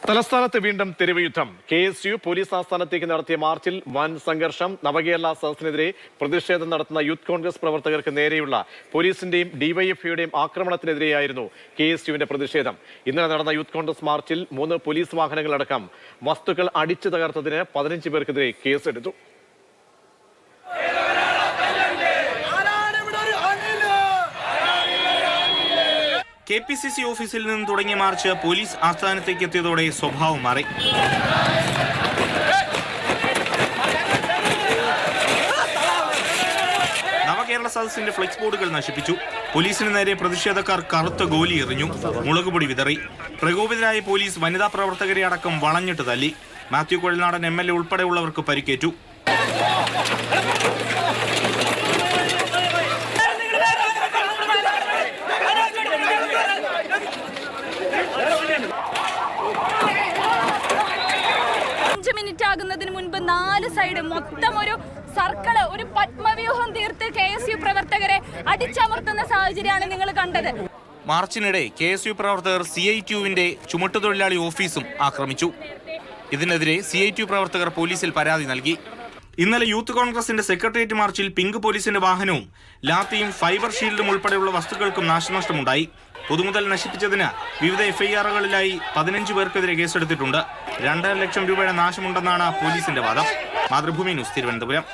തലസ്ഥാനത്ത് വീണ്ടും തെരുവ് യുദ്ധം. KSU പോലീസ് ആസ്ഥാനത്തേക്ക് നടത്തിയ മാർച്ചിൽ വൻ സംഘർഷം. നവകേരള സദസ്സിനെതിരെ പ്രതിഷേധം നടത്തുന്ന യൂത്ത് കോൺഗ്രസ് പ്രവർത്തകർക്ക് നേരെയുള്ള പോലീസിന്റെയും ഡിവൈഎഫ്ഐയുടെയും ആക്രമണത്തിനെതിരെയായിരുന്നു KSUവിന്റെ പ്രതിഷേധം. ഇന്നലെ നടന്ന യൂത്ത് കോൺഗ്രസ് മാർച്ചിൽ 3 പോലീസ് വാഹനങ്ങളടക്കം വസ്തുക്കൾ അടിച്ചു തകർത്തതിന് 15 പേർക്കെതിരെ കേസെടുത്തു. KPCC ഓഫീസിൽ നിന്ന് തുടങ്ങിയ മാർച്ച് പോലീസ് ആസ്ഥാനത്തേക്ക് എത്തിയതോടെ സ്വഭാവം മാറി. നവകേരള സദസ്സിന്റെ ഫ്ലെക്സ് ബോർഡുകൾ നശിപ്പിച്ചു. പോലീസിന് നേരെ പ്രതിഷേധക്കാർ കറുത്ത ഗോലി എറിഞ്ഞു, മുളകുപൊടി വിതറി. പ്രകോപിതരായ പോലീസ് വനിതാ പ്രവർത്തകരെ അടക്കം വളഞ്ഞിട്ട് തല്ലി. മാത്യു കുഴൽനാടൻ MLA ഉൾപ്പെടെയുള്ളവർക്ക് പരിക്കേറ്റു. മിനിറ്റ് ആകുന്നതിന് മുൻപ് 4 സൈഡ് മൊത്തം ഒരു സർക്കിള്, ഒരു പത്മവ്യൂഹം തീർത്ത് KSU പ്രവർത്തകരെ അടിച്ചമർത്തുന്ന സാഹചര്യമാണ് നിങ്ങൾ കണ്ടത്. മാർച്ചിനിടെ KSU പ്രവർത്തകർ CITUവിന്റെ ചുമട്ടുതൊഴിലാളി ഓഫീസും ആക്രമിച്ചു. ഇതിനെതിരെ CITU പ്രവർത്തകർ പോലീസിൽ പരാതി നൽകി. ഇന്നലെ യൂത്ത് കോൺഗ്രസിന്റെ സെക്രട്ടേറിയറ്റ് മാർച്ചിൽ പിങ്ക് പോലീസിന്റെ വാഹനവും ലാത്തിയും ഫൈബർ ഷീൽഡും ഉൾപ്പെടെയുള്ള വസ്തുക്കൾക്കും നാശനഷ്ടമുണ്ടായി. പൊതുമുതൽ നശിപ്പിച്ചതിന് വിവിധ FIRകളിലായി 15 പേർക്കെതിരെ കേസെടുത്തിട്ടുണ്ട്. 2.5 ലക്ഷം രൂപയുടെ നാശമുണ്ടെന്നാണ് പോലീസിന്റെ വാദം. മാതൃഭൂമി ന്യൂസ്, തിരുവനന്തപുരം.